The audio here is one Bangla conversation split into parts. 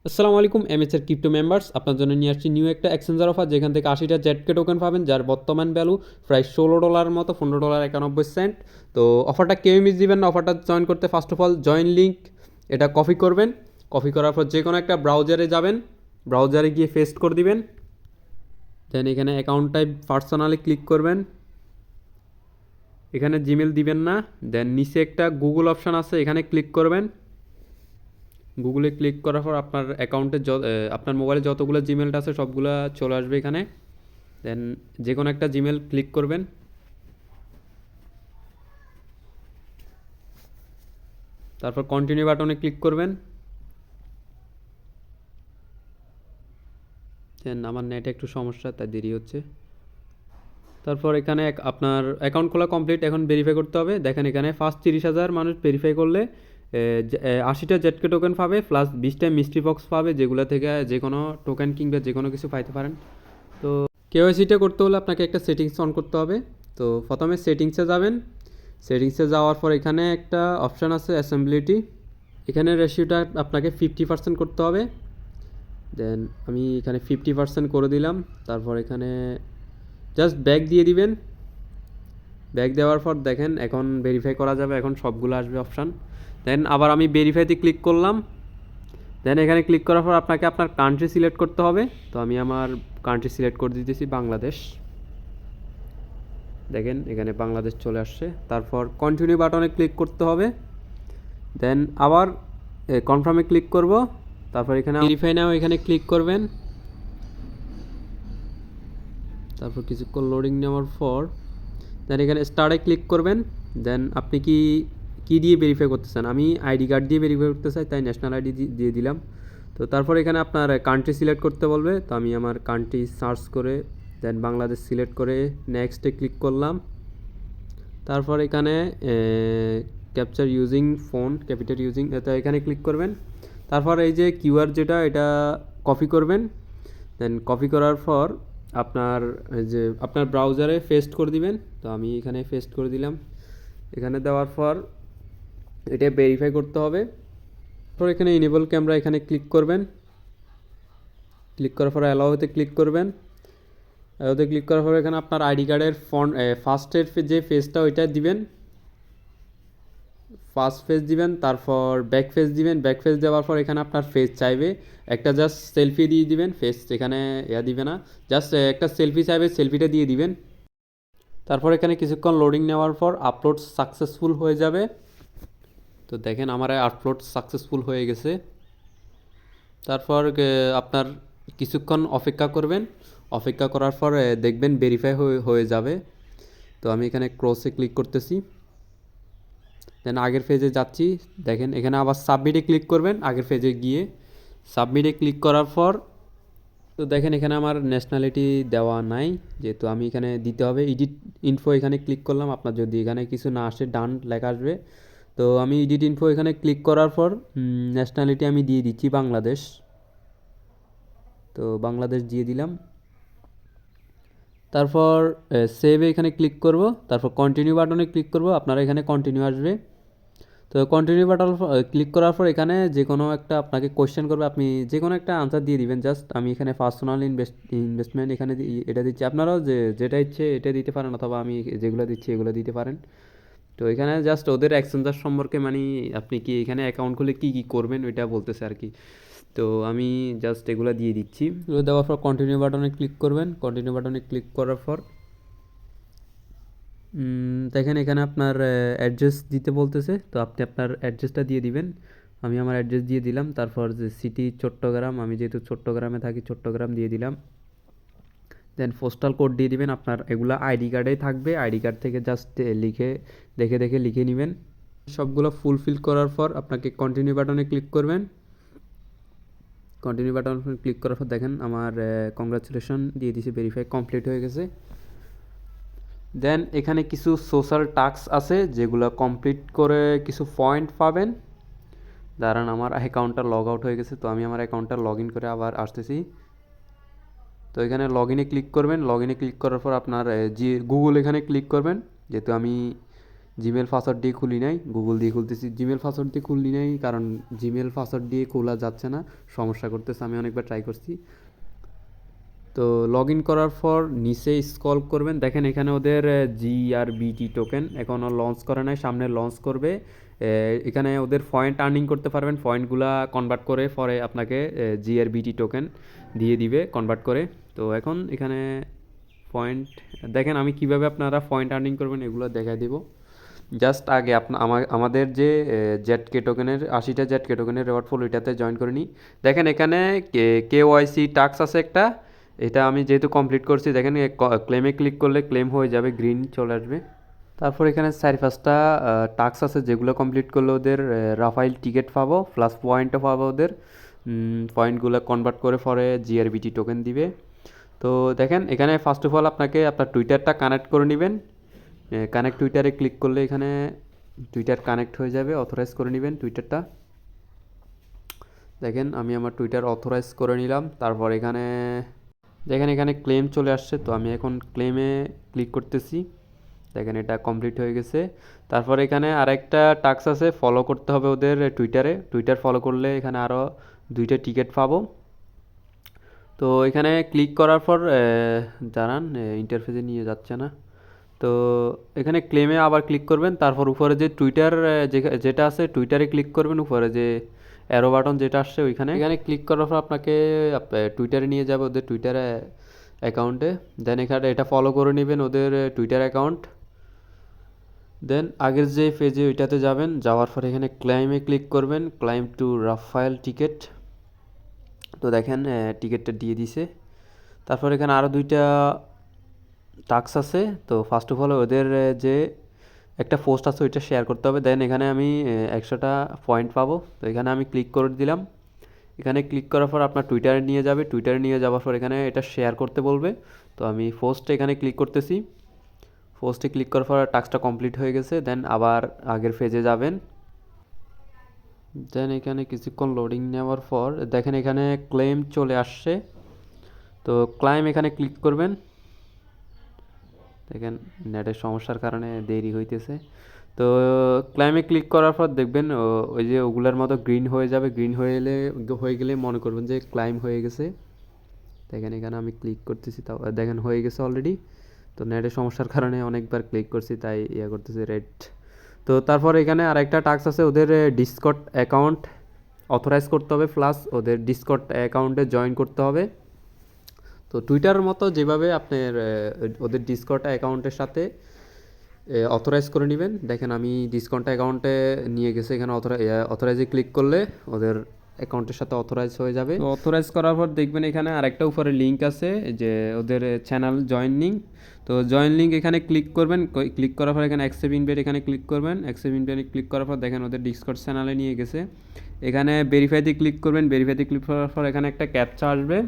আসসালামু আলাইকুম এমএসএর ক্রিপ্টো মেম্বার্স, আপনার জন্য নিয়ে আসছি নিউ একটা এক্সচেঞ্জার অফার, যেখান থেকে 80টা জেডকে টোকেন পাবেন, যার বর্তমান ভ্যালু প্রায় $16 মতো, $15.91। তো অফারটা কেউ মিস দিবেন না। অফারটা জয়েন করতে first of all join link এটা কপি করবেন। কপি করার পর যে কোনো একটা ব্রাউজারে যাবেন, ব্রাউজারে গিয়ে পেস্ট করে দিবেন। দেন এখানে অ্যাকাউন্ট টাইপ পার্সোনালি ক্লিক করবেন। এখানে জিমেল দিবেন না। দেন নিচে একটা গুগল অপশান আছে, এখানে ক্লিক করবেন। গুগলে ক্লিক করার পর আপনার অ্যাকাউন্টে আপনার মোবাইলে যতগুলো জিমেলটা আছে সবগুলো চলে আসবে এখানে। দেন যে কোনো একটা জিমেল ক্লিক করবেন। তারপর কন্টিনিউ বাটনে ক্লিক করবেন। দেন আমার নেটে একটু সমস্যা, তাই দেরি হচ্ছে। তারপর এখানে আপনার অ্যাকাউন্ট খোলা কমপ্লিট, এখন ভেরিফাই করতে হবে। দেখেন এখানে ফার্স্ট 30,000 মানুষ ভেরিফাই করলে 80টা জেটকে টোকেন পাবে, প্লাস 20টা মিস্ট্রি বক্স পাবে, যেগুলো থেকে যে কোনো টোকেন কিংবা যে কোনো কিছু পাইতে পারেন। তো কেওয়াইসিটা করতে হলে আপনাকে একটা সেটিংস অন করতে হবে। তো প্রথমে সেটিংসে যাবেন। সেটিংসে যাওয়ার পর এখানে একটা অপশান আছে অ্যাসেম্বলিটি, এখানে রেশিওটা আপনাকে 50% করতে হবে। দেন আমি এখানে 50% করে দিলাম। তারপর এখানে জাস্ট ব্যাক দিয়ে দিবেন। ব্যাক দেওয়ার পর দেখেন এখন ভেরিফাই করা যাবে, এখন সবগুলো আসবে অপশান। দেন আবার আমি ভেরিফাইতে ক্লিক করলাম। দেন এখানে ক্লিক করার পর আপনাকে আপনার কান্ট্রি সিলেক্ট করতে হবে। তো আমি আমার কান্ট্রি সিলেক্ট করে দিতেছি বাংলাদেশ। দেখেন এখানে বাংলাদেশ চলে আসছে। তারপর কন্টিনিউ বাটনে ক্লিক করতে হবে। দেন আবার কনফার্মে ক্লিক করব। তারপর এখানে ভেরিফাই নাও এখানে ক্লিক করবেন। তারপর কিছুক্ষণ লোডিং নেওয়ার পর দেন এখানে স্টার্টে ক্লিক করবেন। দেন আপনি কি দিয়ে ভেরিফাই করতে চান? আমি আইডি কার্ড দিয়ে ভেরিফাই করতে চাই, তাই ন্যাশনাল আইডি দিয়ে দিলাম। তো তারপর এখানে আপনার কান্ট্রি সিলেক্ট করতে বলবে, তো আমি আমার কান্ট্রি সার্চ করে দেন বাংলাদেশ সিলেক্ট করে নেক্সটে ক্লিক করলাম। তারপর এখানে capture using phone capital using, তো এখানে ক্লিক করবেন। তারপর এই যে কিউআর যেটা, এটা কপি করবেন। দেন কপি করার পর আপনার যে আপনার ব্রাউজারে পেস্ট করে দিবেন। তো আমি এখানে পেস্ট করে দিলাম। এখানে দেওয়ার পর এটা ভেরিফাই করতে হবে। তারপর এখানে ইনেবল ক্যামেরা এখানে ক্লিক করবেন। ক্লিক করার পর অ্যালাউতে ক্লিক করবেন। অ্যালাউতে ক্লিক করার পর এখানে আপনার আইডি কার্ডের ফার্স্টের যে ফেসটা ওইটা দিবেন, ফার্স্ট ফেজ দিবেন। তারপর ব্যাক ফেজ দিবেন। ব্যাক ফেজ দেওয়ার পর এখানে আপনার ফেস চাইবে, একটা জাস্ট সেলফি দিয়ে দিবেন। ফেস এখানে দিবে না, জাস্ট একটা সেলফি চাইবে, সেলফিটা দিয়ে দিবেন। তারপর এখানে কিছুক্ষণ লোডিং নেওয়ার পর আপলোড সাকসেসফুল হয়ে যাবে। তো দেখেন আমার আপলোড সাকসেসফুল হয়ে গেছে। তারপর আপনার কিছুক্ষণ অপেক্ষা করবেন। অপেক্ষা করার পর দেখবেন ভেরিফাই হয়ে যাবে। তো আমি এখানে ক্রসে ক্লিক করতেছি। দেন আগের পেজে যাচ্ছি। দেখেন এখানে আবার সাবমিটে ক্লিক করবেন। আগের পেজে গিয়ে সাবমিটে ক্লিক করার পর তো দেখেন এখানে আমার ন্যাশনালিটি দেওয়া নাই, যেহেতু আমি এখানে দিতে হবে। এডিট ইনফো এখানে ক্লিক করলাম। আপনার যদি এখানে কিছু না আসে ডান লেখা আসবে। তো আমি এডিট ইনফো এখানে ক্লিক করার পর ন্যাশনালিটি আমি দিয়ে দিচ্ছি বাংলাদেশ। তো বাংলাদেশ দিয়ে দিলাম। তারপর সেভে এখানে ক্লিক করব। তারপর কন্টিনিউ বাটনে ক্লিক করব। আপনারা এখানে কন্টিনিউ আসবে। তো কন্টিনিউ বাটন ক্লিক করার পর এখানে যে কোনো একটা আপনাকে কোয়েশ্চেন করবে, আপনি যে কোনো একটা আনসার দিয়ে দিবেন। জাস্ট আমি এখানে পার্সোনাল ইনভেস্টমেন্ট এখানে এটা দিচ্ছি। আপনারাও যেটা ইচ্ছে এটা দিতে পারেন, অথবা আমি যেগুলো দিচ্ছি এগুলো দিতে পারেন। তো এখানে জাস্ট ওদের এক্সচেঞ্জার সম্পর্কে, মানে আপনি কি এখানে অ্যাকাউন্ট খুলে কী কী করবেন ওইটা বলতেছে আর কি। তো আমি জাস্ট এগুলো দিয়ে দিচ্ছি। এগুলো দেওয়ার পর কন্টিনিউ বাটনে ক্লিক করবেন। কন্টিনিউ বাটনে ক্লিক করার পর দেখেন এখানে আপনার অ্যাড্রেস দিতে বলতেছে। তো আপনি আপনার অ্যাড্রেসটা দিয়ে দিবেন। আমি আমার অ্যাড্রেস দিয়ে দিলাম। তারপর যে সিটি চট্টগ্রাম, আমি যেহেতু চট্টগ্রামে থাকি চট্টগ্রাম দিয়ে দিলাম। দেন পোস্টাল কোড দিয়ে দিবেন। আপনার এগুলো আইডি কার্ডেই থাকবে, আইডি কার্ড থেকে জাস্ট লিখে দেখে দেখে লিখে নেবেন। সবগুলো ফুলফিল করার পর আপনাকে কন্টিনিউ বাটনে ক্লিক করবেন। কন্টিনিউ বাটন ক্লিক করার পর দেখেন আমার কংগ্রাচুলেশন দিয়ে দিয়েছি, ভেরিফাই কমপ্লিট হয়ে গেছে। দেন এখানে কিছু সোশ্যাল টাস্ক আছে, যেগুলো কমপ্লিট করে কিছু পয়েন্ট পাবেন। দাঁড়ান, আমার অ্যাকাউন্টটা লগ আউট হয়ে গেছে, তো আমি আমার অ্যাকাউন্টটা লগ ইন করে আবার আসতেছি। তো এখানে লগ ইনে ক্লিক করবেন। লগ ইনে ক্লিক করার পর আপনার যে গুগল এখানে ক্লিক করবেন, যেহেতু আমি জিমেল পাসওয়ার্ড দিয়ে খুলি নাই, গুগল দিয়ে খুলতেছি। জিমেল পাসওয়ার্ড দিয়ে খুলি নাই কারণ জিমেল পাসওয়ার্ড দিয়ে খোলা যাচ্ছে না, সমস্যা করতেছে, আমি অনেকবার ট্রাই করছি। তো লগ ইন করার পর নিচে স্ক্রল করবেন, দেখেন এখানে ওদের জিআরবিটি টোকেন এখনও লঞ্চ করে নাই, সামনে লঞ্চ করবে। এখানে ওদের পয়েন্ট আর্নিং করতে পারবেন, পয়েন্টগুলা কনভার্ট করে পরে আপনাকে জিআরবিটি টোকেন দিয়ে দিবে কনভার্ট করে। তো এখন এখানে পয়েন্ট দেখেন আমি কিভাবে আপনারা পয়েন্ট আর্নিং করবেন এগুলো দেখাই দেবো। জাস্ট আগে আমাদের যে জেড টোকেনের 80টা জেড টোকেনের রেওয়ার্ড ফুল ওইটাতে জয়েন করে নিই। দেখেন এখানে কেওয়াইসি টাস্ক আছে একটা, এটা আমি যেহেতু কমপ্লিট করছি, দেখেন ক্লেমে ক্লিক করলে ক্লেম হয়ে যাবে, গ্রিন চলে আসবে। তারপর এখানে 4-5টা টাস্ক আছে যেগুলো কমপ্লিট করলে ওদের রাফাইল টিকিট পাবো, প্লাস পয়েন্টও পাবো ওদের। পয়েন্টগুলো কনভার্ট করে পরে জিআরবিটি টোকেন দিবে। তো দেখেন এখানে ফার্স্ট অফ অল আপনাকে আপনার টুইটারটা কানেক্ট করে নেবেন। কানেক্ট টুইটারে ক্লিক করলে এখানে টুইটার কানেক্ট হয়ে যাবে, অথরাইজ করে নেবেন টুইটারটা। দেখেন আমি আমার টুইটার অথরাইজ করে নিলাম। তারপর এখানে দেখেন এখানে ক্লেম চলে আসছে, তো আমি এখন ক্লেমে ক্লিক করতেছি। দেখেন এটা কমপ্লিট হয়ে গেছে। তারপর এখানে আরেকটা টাস্ক আছে, ফলো করতে হবে ওদের টুইটার ফলো করলে এখানে আরও 2টা টিকিট পাবো। তো এখানে ক্লিক করার পর দাঁড়ান, ইন্টারফেসে নিয়ে যাচ্ছে না। তো এখানে ক্লেমে আবার ক্লিক করবেন, তারপর উপরে যে টুইটার যেটা আছে টুইটারে ক্লিক করবেন, উপরে যে অ্যারো বাটন যেটা আসছে ওইখানে, এখানে ক্লিক করার পর আপনাকে টুইটারে নিয়ে যাবে, ওদের টুইটারে অ্যাকাউন্টে। দেন এখানে এটা ফলো করে নেবেন ওদের টুইটার অ্যাকাউন্ট। দেন আগের যে পেজে ওইটাতে যাবেন, যাওয়ার পর এখানে ক্লাইমে ক্লিক করবেন, ক্লাইম টু রাফায়েল টিকিট। তো দেখেন টিকিটটা দিয়ে দিছে। তারপর এখানে আরও 2টা টাস্ক আছে। তো ফার্স্ট অফ অল ওদের যে একটা পোস্ট আছে ওইটা শেয়ার করতে হবে। দেন এখানে আমি 100টা পয়েন্ট পাবো, তো এখানে আমি ক্লিক করে দিলাম। এখানে ক্লিক করার পর আপনার টুইটারে নিয়ে যাবে, টুইটারে নিয়ে যাওয়ার পর এখানে এটা শেয়ার করতে বলবে। তো আমি পোস্টে এখানে ক্লিক করতেছি। পোস্টে ক্লিক করার পর টাস্কটা কমপ্লিট হয়ে গেছে। দেন আবার আগের পেজে যাবেন। দেন এখানে কিছুক্ষণ লোডিং নেওয়ার পর দেখেন এখানে ক্লেম চলে আসছে। তো ক্লাইম এখানে ক্লিক করবেন। দেখেন নেটের সমস্যার কারণে দেরি হইতেছে। তো ক্লাইমে ক্লিক করার পর দেখবেন ওই যে ওগুলার মতো গ্রিন হয়ে যাবে, গ্রিন হয়ে গেলে মনে করবেন যে ক্লাইম হয়ে গেছে। দেখেন এখানে আমি ক্লিক করতেছি, তাও দেখেন হয়ে গেছে অলরেডি। তো নেটের সমস্যার কারণে অনেকবার ক্লিক করছি তাই ইয়ে করতেছি রেড। তো তারপর এখানে আরেকটা টাস্ক আছে, ওদের ডিসকর্ড অ্যাকাউন্ট অথরাইজ করতে হবে, প্লাস ওদের ডিসকর্ড অ্যাকাউন্টে জয়েন করতে হবে। তো টুইটারের মতো যেভাবে আপনার ওদের ডিসকর্ড অ্যাকাউন্টের সাথে অথরাইজ করে নেবেন। দেখেন আমি ডিসকর্ড অ্যাকাউন্টে নিয়ে গেছে, এখানে অথরাইজে ক্লিক করলে ওদের অ্যাকাউন্টের সাথে অথরাইজ হয়ে যাবে। তো অথরাইজ করার পর দেখবেন এখানে আরেকটা উপরে লিঙ্ক আছে যে ওদের চ্যানেল জয়েন লিঙ্ক। তো জয়েন লিঙ্ক এখানে ক্লিক করবেন, ক্লিক করার পর এখানে অ্যাকসেপ্ট ইনভাইট এখানে ক্লিক করবেন। অ্যাকসেপ্ট ইনভাইটে ক্লিক করার পর দেখেন ওদের ডিসকর্ড চ্যানেলে নিয়ে গেছে। এখানে ভেরিফাইতে ক্লিক করবেন, ভেরিফাইতে ক্লিক করার পর এখানে একটা ক্যাপচা আসবে।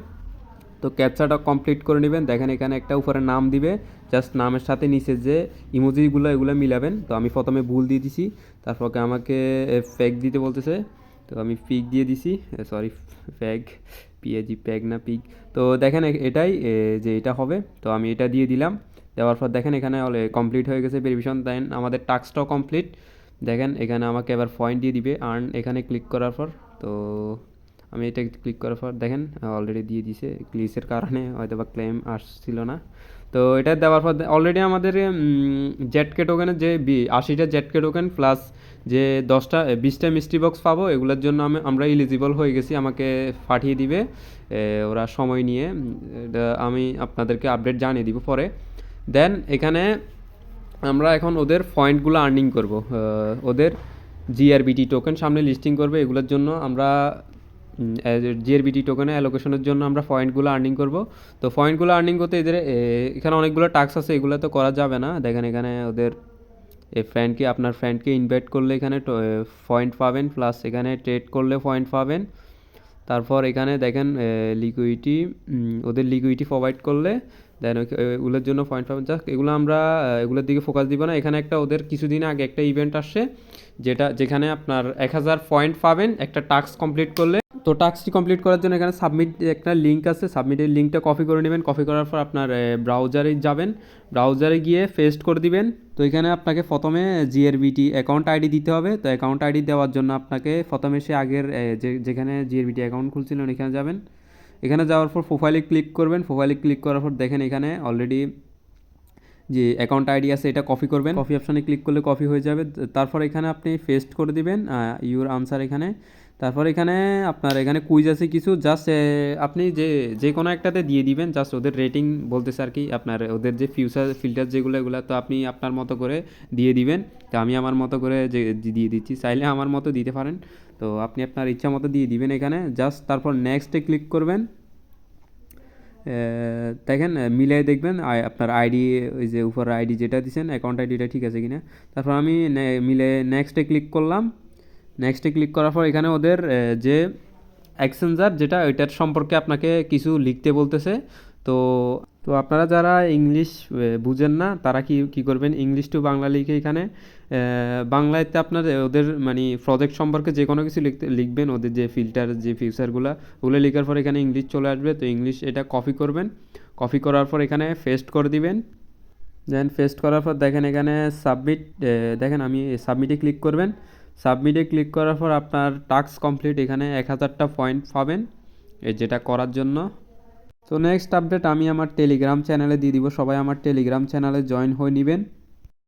তো ক্যাপচাটা কমপ্লিট করে নেবেন। দেখেন এখানে একটা উপরে নাম দিবে, জাস্ট নামের সাথে নিচে যে ইমোজিগুলো এগুলো মিলাবেন। তো আমি প্রথমে ভুল দিয়ে দিছি, তারপর আমাকে ফেক দিতে বলতেছে, তো আমি পিক দিয়ে দিছি, সরি ফ্যাগ, পিএজি প্যাগ না পিক। তো দেখেন এটাই যে এটা হবে, তো আমি এটা দিয়ে দিলাম। দেওয়ার পর দেখেন এখানে কমপ্লিট হয়ে গেছে ভেরিফিকেশন। দেন আমাদের টাস্কটাও কমপ্লিট। দেখেন এখানে আমাকে এবার পয়েন্ট দিয়ে দিবে আর্ন, এখানে ক্লিক করার পর। তো আমি এটা ক্লিক করার পর দেখেন অলরেডি দিয়ে দিছে, গ্লিচের কারণে হয়তো বা ক্লেম আসছিল না। তো এটা দেওয়ার পর অলরেডি আমাদের জেডকে টোকেনের যে 80টা জেডকে টোকেন প্লাস যে 20টা মিস্ট্রি বক্স পাবো, এগুলোর জন্য আমরা এলিজিবল হয়ে গেছি, আমাকে পাঠিয়ে দিবে ওরা সময় নিয়ে। এটা আমি আপনাদেরকে আপডেট জানিয়ে দিব পরে। দেন এখানে আমরা এখন ওদের পয়েন্টগুলো আর্নিং করব, ওদের জিআরবিটি টোকেন সামনে লিস্টিং করবে, এগুলোর জন্য আমরা জিআরবিটি টোকেনে অ্যালোকেশনের জন্য আমরা পয়েন্টগুলো আর্নিং করব। তো পয়েন্টগুলো আর্নিং করতে এদের এখানে অনেকগুলো টাস্ক আছে, এগুলো তো করা যাবে না। দেখেন এখানে ওদের আপনার ফ্রেন্ডকে ইনভাইট করলে এখানে পয়েন্ট পাবেন, প্লাস এখানে ট্রেড করলে পয়েন্ট পাবেন। তারপর এখানে দেখেন লিকুইডিটি, ওদের লিকুইডিটি প্রোভাইড করলে দেন ওগুলোর জন্য পয়েন্ট পাবেন। যাক এগুলো আমরা এগুলোর দিকে ফোকাস দিব না। এখানে একটা ওদের কিছুদিন আগে একটা ইভেন্ট আসছে যেখানে আপনার 1000 পয়েন্ট পাবেন একটা টাস্ক কমপ্লিট করলে। তো টাস্কটি কমপ্লিট করার জন্য এখানে সাবমিট একটা লিঙ্ক আছে, সাবমিটের লিঙ্কটা কপি করে নেবেন। কপি করার পর আপনার ব্রাউজারে যাবেন, ব্রাউজারে গিয়ে পেস্ট করে দিবেন। তো এখানে আপনাকে প্রথমে জিআরবিটি অ্যাকাউন্ট আইডি দিতে হবে। তো অ্যাকাউন্ট আইডি দেওয়ার জন্য আপনাকে প্রথমে সে আগের যেখানে জিআরবিটি অ্যাকাউন্ট খুলছিলেন এখানে যাবেন। এখানে যাওয়ার পর প্রোফাইলে ক্লিক করবেন। প্রোফাইলে ক্লিক করার পর দেখেন এখানে অলরেডি যে অ্যাকাউন্ট আইডি আছে এটা কপি করবেন। কপি অপশানে ক্লিক করলে কপি হয়ে যাবে। তারপর এখানে আপনি পেস্ট করে দিবেন ইউর আনসার এখানে। তারপর এখানে আপনার এখানে কুইজ আছে কিছু, জাস্ট আপনি যে কোনো একটাতে দিয়ে দিবেন। জাস্ট ওদের রেটিং বলতেছে আর কি, আপনার ওদের যে ফিল্টার যেগুলো এগুলো তো আপনি আপনার মতো করে দিয়ে দিবেন। তো আমি আমার মতো করে যে দিয়ে দিচ্ছি, চাইলে আমার মতো দিতে পারেন। তো আপনি আপনার ইচ্ছা মতো দিয়ে দিবেন এখানে। জাস্ট তারপর নেক্সটে ক্লিক করবেন। দেখেন মিলাই দেখবেন আপনার আইডি, ওই যে উপর আইডি যেটা দিচ্ছেন অ্যাকাউন্ট আইডিটা ঠিক আছে কিনা। তারপর আমি মিলে নেক্সটে ক্লিক করলাম। নেক্সটে ক্লিক করার পর এখানে ওদের যে এক্সচেঞ্জার যেটা ওইটার সম্পর্কে আপনাকে কিছু লিখতে বলতেছে। তো তো আপনারা যারা ইংলিশ বুঝেন না তারা কি করবেন, ইংলিশ টু বাংলা লিখে এখানে বাংলাতে আপনার ওদের মানে প্রজেক্ট সম্পর্কে যে কোনো কিছু লিখবেন, ওদের যে ফিল্টার যে ফিচারগুলো ওগুলো লেখার পর এখানে ইংলিশ চলে আসবে। তো ইংলিশ এটা কপি করবেন, কপি করার পর এখানে পেস্ট করে দিবেন। দেন পেস্ট করার পর দেখেন এখানে সাবমিট, দেখেন আমি সাবমিটে ক্লিক করবেন। সাবমিটে ক্লিক করার পর আপনার টাস্ক কমপ্লিট, এখানে 1000টা পয়েন্ট পাবেন যেটা করার জন্য। তো নেক্সট আপডেট আমি আমার টেলিগ্রাম চ্যানেলে দিয়ে দিব, সবাই আমার টেলিগ্রাম চ্যানেলে জয়েন হয়ে নেবেন।